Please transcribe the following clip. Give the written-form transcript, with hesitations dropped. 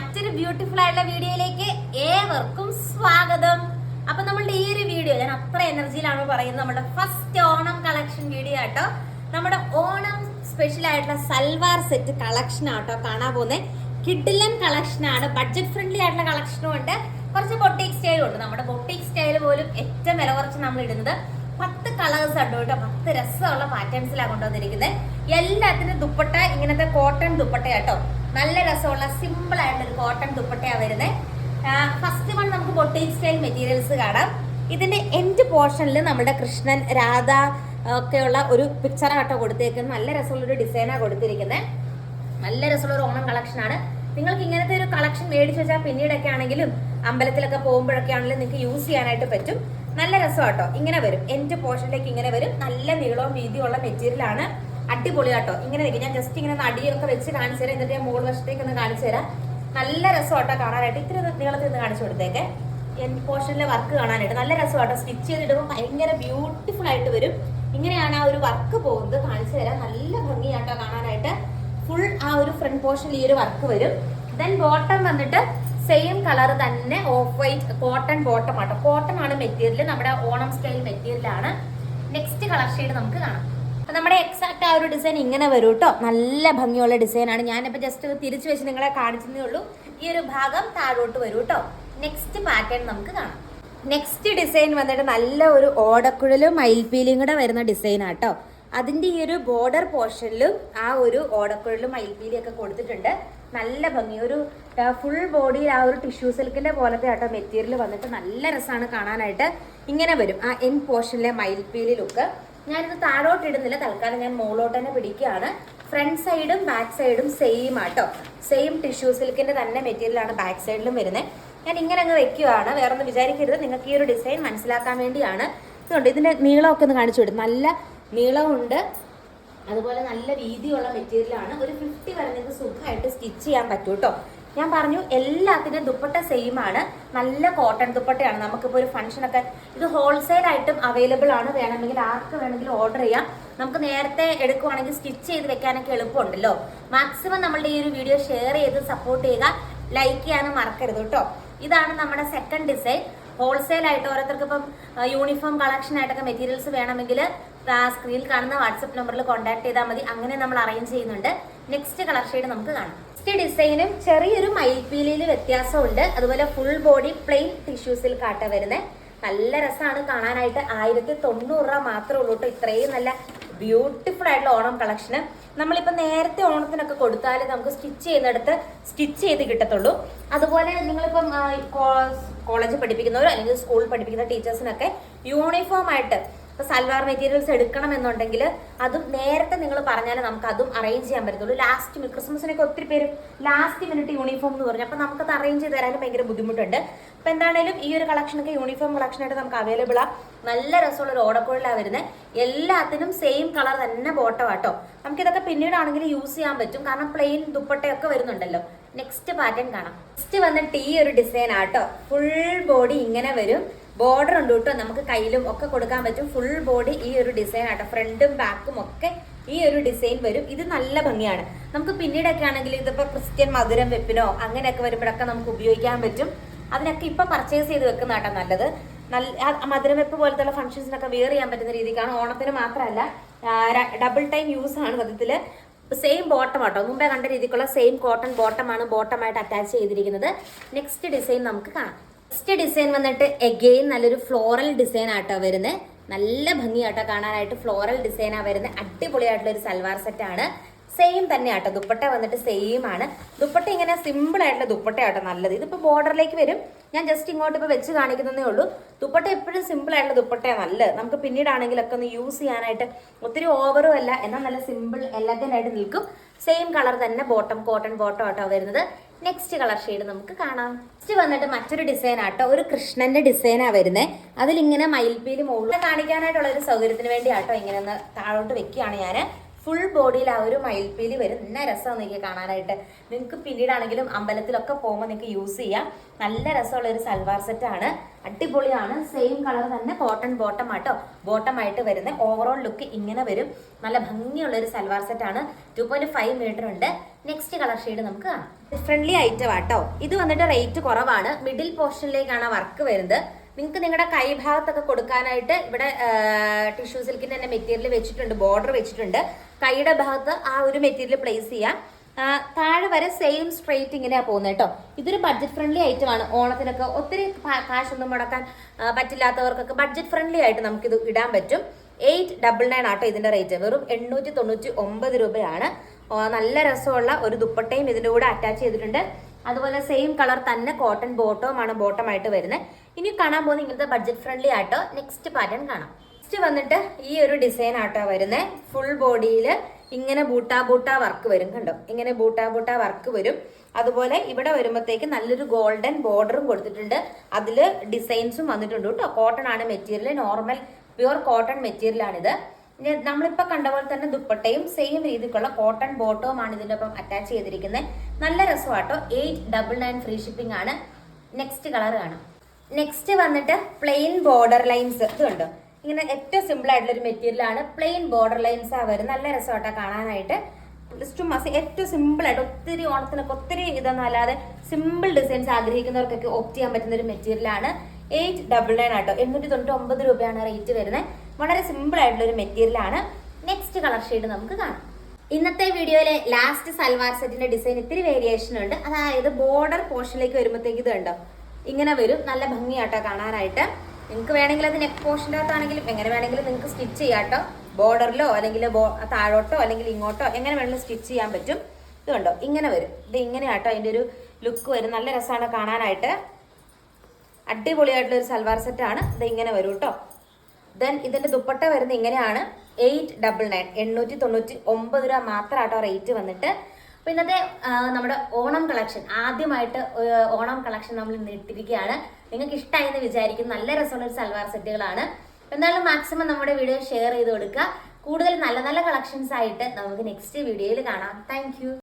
മറ്റൊരു ബ്യൂട്ടിഫുൾ ആയിട്ടുള്ള വീഡിയോയിലേക്ക് ഏവർക്കും സ്വാഗതം. അപ്പൊ നമ്മളുടെ ഈ ഒരു വീഡിയോ ഞാൻ അത്ര എനർജിയിലാണ് പറയുന്നത്. നമ്മുടെ ഫസ്റ്റ് ഓണം കളക്ഷൻ വീഡിയോ ആട്ടോ. നമ്മുടെ ഓണം സ്പെഷ്യൽ ആയിട്ടുള്ള സൽവാർ സെറ്റ് കളക്ഷൻ ആട്ടോ കാണാൻ പോകുന്നത്. കിഡിലൻ കളക്ഷൻ ആണ്. ബഡ്ജറ്റ് ഫ്രണ്ട്ലി ആയിട്ടുള്ള കളക്ഷനും ഉണ്ട്, കുറച്ച് ബൊട്ടീക് സ്റ്റൈലും ഉണ്ട്. നമ്മുടെ ബൊട്ടീക് സ്റ്റൈൽ പോലും ഏറ്റവും വില കുറച്ച് നമ്മൾ ഇടുന്നത് 10 കളേഴ്സ് ഉണ്ട് കേട്ടോ. 10 രസമുള്ള പാറ്റേൺസിലാണ് കൊണ്ടുവന്നിരിക്കുന്നത്. എല്ലാത്തിനും ദുപ്പട്ട ഇങ്ങനത്തെ കോട്ടൺ ദുപ്പട്ട കേട്ടോ. നല്ല രസമുള്ള സിമ്പിൾ ആയിട്ടുള്ള ഒരു കോട്ടൺ ദുപ്പട്ടയാണ് വരുന്നത്. ഫസ്റ്റ് വൺ നമുക്ക് ബൊട്ടീക് സ്റ്റൈൽ മെറ്റീരിയൽസ് കാണാം. ഇതിന്റെ എൻഡ് പോർഷനിൽ നമ്മുടെ കൃഷ്ണൻ രാധ ഒക്കെയുള്ള ഒരു പിക്ചർ ആട്ടോ കൊടുത്തേക്കുന്നത്. നല്ല രസമുള്ള ഒരു ഡിസൈനാണ് കൊടുത്തിരിക്കുന്നത്. നല്ല രസമുള്ള ഒരു ഓണം കളക്ഷനാണ്. നിങ്ങൾക്ക് ഇങ്ങനത്തെ ഒരു കളക്ഷൻ മേടിച്ച് വെച്ചാൽ പിന്നീടൊക്കെ ആണെങ്കിലും അമ്പലത്തിലൊക്കെ പോകുമ്പോഴൊക്കെ ആണെങ്കിലും നിങ്ങൾക്ക് യൂസ് ചെയ്യാനായിട്ട് പറ്റും. നല്ല രസമാട്ടോ. ഇങ്ങനെ വരും, എൻഡ് പോർഷനിലേക്ക് ഇങ്ങനെ വരും. നല്ല നീളവും വീതിയുള്ള മെറ്റീരിയൽ ആണ്. അടിപൊളിയാട്ടോ. ഇങ്ങനെ നിൽക്കും. ഞാൻ ജസ്റ്റ് ഇങ്ങനെ അടിയൊക്കെ വെച്ച് കാണിച്ചു തരാം. എന്നിട്ട് ഞാൻ മുകൾ വശത്തേക്ക് ഒന്ന് കാണിച്ചു തരാം. നല്ല രസമാട്ടോ കാണാനായിട്ട്. ഇത്തിരി നീളത്തിൽ നിന്ന് കാണിച്ചു കൊടുത്തേക്ക്. എൻഡ് പോർഷനിലെ വർക്ക് കാണാനായിട്ട് നല്ല രസമാട്ടോ. സ്റ്റിച്ച് ചെയ്തിടുമ്പോൾ ഭയങ്കര ബ്യൂട്ടിഫുൾ ആയിട്ട് വരും. ഇങ്ങനെയാണ് ആ ഒരു വർക്ക് പോകുന്നത്. കാണിച്ചു തരാം. നല്ല ഭംഗിയാട്ടോ കാണാനായിട്ട്. ഫുൾ ആ ഒരു ഫ്രണ്ട് പോർഷനിൽ ഈ ഒരു വർക്ക് വരും. ദെൻ ബോട്ടം വന്നിട്ട് സെയിം കളർ തന്നെ ഓഫ് വൈറ്റ് കോട്ടൺ ബോട്ടം ആട്ടോ. കോട്ടൺ ആണ് മെറ്റീരിയൽ. നമ്മുടെ ഓണം സ്റ്റൈൽ മെറ്റീരിയൽ ആണ്. നെക്സ്റ്റ് കളർ ഷെയ്ഡ് നമുക്ക് കാണാം. നമ്മുടെ എക്സാക്ട് ആ ഒരു ഡിസൈൻ ഇങ്ങനെ വരും കേട്ടോ. നല്ല ഭംഗിയുള്ള ഡിസൈനാണ്. ഞാനിപ്പോൾ ജസ്റ്റ് തിരിച്ചു വെച്ച് നിങ്ങളെ കാണിച്ചതേ ഉള്ളൂ. ഈ ഒരു ഭാഗം താഴോട്ട് വരും കേട്ടോ. നെക്സ്റ്റ് പാറ്റേൺ നമുക്ക് കാണാം. നെക്സ്റ്റ് ഡിസൈൻ വന്നിട്ട് നല്ല ഒരു ഓടക്കുഴലും മയിൽപീലിയും കൂടെ വരുന്ന ഡിസൈൻ ആട്ടോ. അതിൻ്റെ ഈ ഒരു ബോർഡർ പോർഷനിലും ആ ഒരു ഓടക്കുഴലും മയിൽപീലിയൊക്കെ കൊടുത്തിട്ടുണ്ട്. നല്ല ഭംഗി. ഒരു ഫുൾ ബോഡിയിൽ ആ ഒരു ടിഷ്യൂ സിൽക്കിന്റെ പോലത്തെ ആട്ടോ മെറ്റീരിയൽ വന്നിട്ട് നല്ല രസമാണ് കാണാനായിട്ട്. ഇങ്ങനെ വരും ആ എൻഡ് പോർഷനിലെ മയിൽപീലി ലുക്ക്. ഞാനിത് താഴോട്ട് ഇടുന്നില്ല, തൽക്കാലം ഞാൻ മുകളിലോട്ട് തന്നെ പിടിക്കുകയാണ്. ഫ്രണ്ട് സൈഡും ബാക്ക് സൈഡും സെയിം ആട്ടോ. സെയിം ടിഷ്യൂ സിൽക്കിന്റെ തന്നെ മെറ്റീരിയലാണ് ബാക്ക് സൈഡിലും വരുന്നത്. ഞാൻ ഇങ്ങനെ അങ്ങ് വെക്കുകയാണ്. വേറെ ഒന്നും വിചാരിക്കരുത്. നിങ്ങൾക്ക് ഈ ഒരു ഡിസൈൻ മനസ്സിലാക്കാൻ വേണ്ടിയാണ്. ഇതുകൊണ്ട് ഇതിന്റെ നീളമൊക്കെ ഒന്ന് കാണിച്ചു വിടും. നല്ല നീളമുണ്ട്, അതുപോലെ നല്ല വീതിയുള്ള മെറ്റീരിയലാണ്. ഒരു 50 വരെ നിങ്ങൾക്ക് സുഖമായിട്ട് സ്റ്റിച്ച് ചെയ്യാൻ പറ്റും കേട്ടോ. ഞാൻ പറഞ്ഞു എല്ലാത്തിനും ദുപ്പട്ട സെയിം ആണ്. നല്ല കോട്ടൺ ദുപ്പട്ടയാണ്. നമുക്കിപ്പോൾ ഒരു ഫംഗ്ഷനൊക്കെ ഇത് ഹോൾസെയിൽ ആയിട്ടും അവൈലബിൾ ആണ്. വേണമെങ്കിൽ ആർക്ക് വേണമെങ്കിലും ഓർഡർ ചെയ്യാം. നമുക്ക് നേരത്തെ എടുക്കുവാണെങ്കിൽ സ്റ്റിച്ച് ചെയ്ത് വെക്കാനൊക്കെ എളുപ്പമുണ്ടല്ലോ. മാക്സിമം നമ്മളുടെ ഈ ഒരു വീഡിയോ ഷെയർ ചെയ്ത് സപ്പോർട്ട് ചെയ്യുക. ലൈക്ക് ചെയ്യാനും മറക്കരുത് കേട്ടോ. ഇതാണ് നമ്മുടെ സെക്കൻഡ് ഡിസൈൻ. ഹോൾസെയിൽ ആയിട്ട് ഓരോരുത്തർക്ക് ഇപ്പം യൂണിഫോം കളക്ഷൻ ആയിട്ടൊക്കെ മെറ്റീരിയൽസ് വേണമെങ്കിൽ സ്ക്രീനിൽ കാണുന്ന വാട്സപ്പ് നമ്പറിൽ കോൺടാക്ട് ചെയ്താൽ മതി. അങ്ങനെ നമ്മൾ അറേഞ്ച് ചെയ്യുന്നുണ്ട്. നെക്സ്റ്റ് കളർ ഷെയ്ഡ് നമുക്ക് കാണാം. നെക്സ്റ്റ് ഡിസൈനും ചെറിയൊരു മയിൽപീലിയിൽ വ്യത്യാസമുണ്ട്. അതുപോലെ full body plain tissue silk ആട്ട വരുന്നത്. നല്ല രസമാണ് കാണാനായിട്ട്. 1090 രൂപ മാത്രമേ ഉള്ളൂ കേട്ടോ. ഇത്രയും നല്ല ബ്യൂട്ടിഫുൾ ആയിട്ടുള്ള ഓണം കളക്ഷന് നമ്മളിപ്പോൾ നേരത്തെ ഓണത്തിനൊക്കെ കൊടുത്താൽ നമുക്ക് സ്റ്റിച്ച് ചെയ്യുന്നിടത്ത് സ്റ്റിച്ച് ചെയ്ത് കിട്ടത്തുള്ളൂ. അതുപോലെ നിങ്ങളിപ്പം കോളേജ് പഠിപ്പിക്കുന്നവരോ അല്ലെങ്കിൽ സ്കൂൾ പഠിപ്പിക്കുന്ന ടീച്ചേഴ്സിനൊക്കെ യൂണിഫോം ആയിട്ട് ഇപ്പോൾ സൽവാർ മെറ്റീരിയൽസ് എടുക്കണമെന്നുണ്ടെങ്കിൽ അതും നേരത്തെ നിങ്ങൾ പറഞ്ഞാൽ നമുക്ക് അതും അറേഞ്ച് ചെയ്യാൻ പറ്റത്തുള്ളൂ. ലാസ്റ്റ് മിനിറ്റ് ക്രിസ്മസിനൊക്കെ ഒത്തിരി പേര് ലാസ്റ്റ് മിനിറ്റ് യൂണിഫോം എന്ന് പറഞ്ഞു. അപ്പോൾ നമുക്കത് അറേഞ്ച് ചെയ്ത് തരാനും ഭയങ്കര ബുദ്ധിമുട്ടുണ്ട്. അപ്പോൾ എന്താണെങ്കിലും ഈ ഒരു കളക്ഷനൊക്കെ യൂണിഫോം കളക്ഷനായിട്ട് നമുക്ക് അവൈലബിൾ ആണ്. നല്ല രസമുള്ള ഒരു ഓടക്കുഴലാണ് വരുന്നത്. എല്ലാത്തിനും സെയിം കളർ തന്നെ ബോട്ടം ആട്ടോ. നമുക്കിതൊക്കെ പിന്നീടാണെങ്കിൽ യൂസ് ചെയ്യാൻ പറ്റും, കാരണം പ്ലെയിൻ ദുപ്പട്ടയൊക്കെ വരുന്നുണ്ടല്ലോ. നെക്സ്റ്റ് പാറ്റേൺ കാണാം. നെക്സ്റ്റ് വന്നിട്ട് ഈ ഒരു ഡിസൈൻ ആട്ടോ. ഫുൾ ബോഡി ഇങ്ങനെ വരും. ബോർഡർ ഉണ്ട് കേട്ടോ. നമുക്ക് കയ്യിലും ഒക്കെ കൊടുക്കാൻ പറ്റും. ഫുൾ ബോഡി ഈ ഒരു ഡിസൈൻ ആട്ടോ. ഫ്രണ്ടും ബാക്കും ഒക്കെ ഈ ഒരു ഡിസൈൻ വരും. ഇത് നല്ല ഭംഗിയാണ്. നമുക്ക് പിന്നീടൊക്കെ ആണെങ്കിൽ ഇതിപ്പോൾ ക്രിസ്ത്യൻ മധുരം വെപ്പിനോ അങ്ങനെയൊക്കെ വരുമ്പോഴൊക്കെ നമുക്ക് ഉപയോഗിക്കാൻ പറ്റും. അതിനൊക്കെ ഇപ്പം പർച്ചേസ് ചെയ്ത് വെക്കുന്ന കേട്ടോ നല്ലത്. നല്ല മധുരം വെപ്പ് പോലത്തെ ഫംഗ്ഷൻസിനൊക്കെ വെയർ ചെയ്യാൻ പറ്റുന്ന രീതിക്കാണ്. ഓണത്തിന് മാത്രമല്ല, ഡബിൾ ടൈം യൂസ് ആണ് സത്യത്തിൽ. സെയിം ബോട്ടം ആട്ടോ. മുമ്പേ കണ്ട രീതിക്കുള്ള സെയിം കോട്ടൺ ബോട്ടമാണ് ബോട്ടമായിട്ട് അറ്റാച്ച് ചെയ്തിരിക്കുന്നത്. നെക്സ്റ്റ് ഡിസൈൻ നമുക്ക് കാണാം. നെക്സ്റ്റ് ഡിസൈൻ വന്നിട്ട് എഗെയിൻ നല്ലൊരു ഫ്ലോറൽ ഡിസൈൻ ആട്ടോ വരുന്നത്. നല്ല ഭംഗിയാട്ടോ കാണാനായിട്ട്. ഫ്ലോറൽ ഡിസൈനാണ് വരുന്നത്. അടിപൊളിയായിട്ടുള്ള ഒരു സൽവാർ സെറ്റാണ്. സെയിം തന്നെ ആട്ടോ. ദുപ്പട്ട വന്നിട്ട് സെയിം ആണ്. ദുപ്പട്ട ഇങ്ങനെ സിമ്പിൾ ആയിട്ടുള്ള ദുപ്പട്ട ആട്ടോ നല്ലത്. ഇതിപ്പോൾ ബോർഡറിലേക്ക് വരും. ഞാൻ ജസ്റ്റ് ഇങ്ങോട്ട് ഇപ്പോൾ വെച്ച് കാണിക്കുന്നതേ ഉള്ളൂ. ദുപ്പട്ട എപ്പോഴും സിമ്പിൾ ആയിട്ടുള്ള ദുപ്പട്ടയാണ് നല്ലത്. നമുക്ക് പിന്നീടാണെങ്കിലൊക്കെ ഒന്ന് യൂസ് ചെയ്യാനായിട്ട് ഒത്തിരി ഓവറും അല്ല, എന്നാൽ നല്ല സിമ്പിൾ എലഗന്റ് ആയിട്ട് നിൽക്കും. സെയിം കളർ തന്നെ ബോട്ടം, കോട്ടൺ ബോട്ടം ആട്ടോ വരുന്നത്. നെക്സ്റ്റ് കളർ ഷെയ്ഡ് നമുക്ക് കാണാം. നെക്സ്റ്റ് വന്നിട്ട് മറ്റൊരു ഡിസൈൻ ആട്ടോ. ഒരു കൃഷ്ണന്റെ ഡിസൈനാണ് വരുന്നത്. അതിലിങ്ങനെ മയിൽപ്പീലി മുകളിൽ കാണിക്കാനായിട്ടുള്ള ഒരു സൗകര്യത്തിന് വേണ്ടി ആട്ടോ ഇങ്ങനെ ഒന്ന് താഴോട്ട് വെക്കുകയാണ് ഞാൻ. ഫുൾ ബോഡിയിൽ ആ ഒരു മയിൽപ്പീലി വരും. നല്ല രസം നോക്കി കാണാനായിട്ട്. നിങ്ങൾക്ക് പിന്നീടാണെങ്കിലും അമ്പലത്തിലൊക്കെ പോകുമ്പോൾ നിങ്ങൾക്ക് യൂസ് ചെയ്യാം. നല്ല രസമുള്ള ഒരു സൽവാർ സെറ്റാണ്, അടിപൊളിയാണ്. സെയിം കളർ തന്നെ കോട്ടൺ ബോട്ടം ആട്ടോ, ബോട്ടം ആയിട്ട് വരുന്ന ഓവറോൾ ലുക്ക് ഇങ്ങനെ വരും. നല്ല ഭംഗിയുള്ള ഒരു സൽവാർ സെറ്റാണ്. 2.5 മീറ്റർ ഉണ്ട്. നെക്സ്റ്റ് കളർ ഷെയ്ഡ് നമുക്ക് കാണാം. ഫ്രണ്ട്ലി ഐറ്റം ആട്ടോ. ഇത് വന്നിട്ട് റേറ്റ് കുറവാണ്. മിഡിൽ പോർഷനിലേക്കാണ് വർക്ക് വരുന്നത്. നിങ്ങൾക്ക് നിങ്ങളുടെ കൈഭാഗത്തൊക്കെ കൊടുക്കാനായിട്ട് ഇവിടെ ടിഷ്യൂ സിൽക്കിന്റെ തന്നെ മെറ്റീരിയൽ വെച്ചിട്ടുണ്ട്, ബോർഡർ വെച്ചിട്ടുണ്ട്. കൈയുടെ ഭാഗത്ത് ആ ഒരു മെറ്റീരിയൽ പ്ലേസ് ചെയ്യാം. താഴെ വരെ സെയിം സ്ട്രെയിറ്റ് ഇങ്ങനെയാണ് പോകുന്നത് കേട്ടോ. ഇതൊരു ബഡ്ജറ്റ് ഫ്രണ്ട്ലി ഐറ്റം ആണ്. ഓണത്തിനൊക്കെ ഒത്തിരി കാശൊന്നും മുടക്കാൻ പറ്റില്ലാത്തവർക്കൊക്കെ ബഡ്ജറ്റ് ഫ്രണ്ട്ലി ആയിട്ട് നമുക്കിത് ഇടാൻ പറ്റും. 899 ആട്ടോ ഇതിന്റെ റേറ്റ്. വെറും 899 രൂപയാണ്. നല്ല രസമുള്ള ഒരു ദുപ്പട്ടയും ഇതിന്റെ കൂടെ അറ്റാച്ച് ചെയ്തിട്ടുണ്ട്. അതുപോലെ സെയിം കളർ തന്നെ കോട്ടൺ ബോട്ടമാണ് ബോട്ടമായിട്ട് വരുന്നത്. ഇനി കാണാൻ പോകുന്ന ഇങ്ങനത്തെ ബഡ്ജറ്റ് ഫ്രണ്ട്ലി ആട്ടോ. നെക്സ്റ്റ് പാറ്റേൺ കാണാം. നെക്സ്റ്റ് വന്നിട്ട് ഈ ഒരു ഡിസൈൻ ആട്ടോ വരുന്നത്. ഫുൾ ബോഡിയിൽ ഇങ്ങനെ ബൂട്ടാ വർക്ക് വരും. കണ്ടോ, ഇങ്ങനെ ബൂട്ടാ വർക്ക് വരും. അതുപോലെ ഇവിടെ വരുമ്പോഴത്തേക്ക് നല്ലൊരു ഗോൾഡൻ ബോർഡറും കൊടുത്തിട്ടുണ്ട്. അതിൽ ഡിസൈൻസും വന്നിട്ടുണ്ട് കേട്ടോ. കോട്ടൺ ആണ് material, normal pure cotton material ആണിത്. നമ്മളിപ്പോൾ കണ്ട പോലെ തന്നെ ദുപ്പട്ടയും സെയിം രീതിക്കുള്ള കോട്ടൺ ബോട്ടവുമാണ് ഇതിൻ്റെ ഒപ്പം അറ്റാച്ച് ചെയ്തിരിക്കുന്നത്. നല്ല രസമാട്ടോ. 899 ഫ്രീ ഷിപ്പിംഗ് ആണ്. നെക്സ്റ്റ് കളർ കാണാം. നെക്സ്റ്റ് വന്നിട്ട് പ്ലെയിൻ ബോർഡർ ലൈൻസ്. ഇത് കണ്ടോ, ഇങ്ങനെ ഏറ്റവും സിമ്പിൾ ആയിട്ടുള്ള ഒരു മെറ്റീരിയൽ ആണ്. പ്ലെയിൻ ബോർഡർ ലൈൻസ് ആ വരും. നല്ല രസമാട്ടോ കാണാനായിട്ട്. ഏറ്റവും സിമ്പിൾ ആയിട്ട്, ഒത്തിരി ഓണത്തിനൊക്കെ ഒത്തിരി ഇതൊന്നും അല്ലാതെ സിമ്പിൾ ഡിസൈൻസ് ആഗ്രഹിക്കുന്നവർക്കൊക്കെ ഓപ്റ്റ് ചെയ്യാൻ പറ്റുന്ന ഒരു മെറ്റീരിയൽ ആണ്. 899 ആട്ടോ. 899 രൂപയാണ് റേറ്റ് വരുന്നത്. വളരെ സിമ്പിൾ ആയിട്ടുള്ള ഒരു മെറ്റീരിയൽ ആണ്. നെക്സ്റ്റ് കളർ ഷെയ്ഡ് നമുക്ക് കാണാം. ഇന്നത്തെ വീഡിയോയിലെ ലാസ്റ്റ് സൽവാർ സെറ്റിന്റെ ഡിസൈൻ ഇത്തിരി വേരിയേഷൻ ഉണ്ട്. അതായത് ബോർഡർ പോർഷനിലേക്ക് വരുമ്പോഴത്തേക്ക് ഇത് കണ്ടോ, ഇങ്ങനെ വരും. നല്ല ഭംഗിയാട്ടോ കാണാനായിട്ട്. നിങ്ങൾക്ക് വേണമെങ്കിൽ അത് നെക്ക് പോർഷൻ്റെ അകത്താണെങ്കിലും എങ്ങനെ വേണമെങ്കിലും നിങ്ങൾക്ക് സ്റ്റിച്ച് ചെയ്യാട്ടോ. ബോർഡറിലോ അല്ലെങ്കിൽ താഴോട്ടോ അല്ലെങ്കിൽ ഇങ്ങോട്ടോ എങ്ങനെ വേണമെങ്കിലും സ്റ്റിച്ച് ചെയ്യാൻ പറ്റും. ഇത് കണ്ടോ, ഇങ്ങനെ വരും. ഇത് ഇങ്ങനെയാട്ടോ അതിൻ്റെ ഒരു ലുക്ക് വരും. നല്ല രസമാണ് കാണാനായിട്ട്. അടിപൊളിയായിട്ടുള്ള ഒരു സൽവാർ സെറ്റാണ്. ഇത് ഇങ്ങനെ വരും കേട്ടോ. ദെൻ ഇതിന്റെ ദുപ്പട്ട വരുന്നത് ഇങ്ങനെയാണ്. 899 899 രൂപ മാത്രമാട്ടോ റേറ്റ് വന്നിട്ട്. അപ്പോൾ ഇന്നത്തെ നമ്മുടെ ഓണം കളക്ഷൻ, ആദ്യമായിട്ട് ഓണം കളക്ഷൻ നമ്മൾ ഇട്ടിരിക്കുകയാണ്. നിങ്ങൾക്ക് ഇഷ്ടമായി എന്ന് വിചാരിക്കുന്നു. നല്ല രസമുള്ള ഒരു സൽവാർ സെറ്റുകളാണ്. എന്തായാലും മാക്സിമം നമ്മുടെ വീഡിയോ ഷെയർ ചെയ്ത് കൊടുക്കുക. കൂടുതൽ നല്ല നല്ല കളക്ഷൻസ് ആയിട്ട് നമുക്ക് നെക്സ്റ്റ് വീഡിയോയിൽ കാണാം. താങ്ക്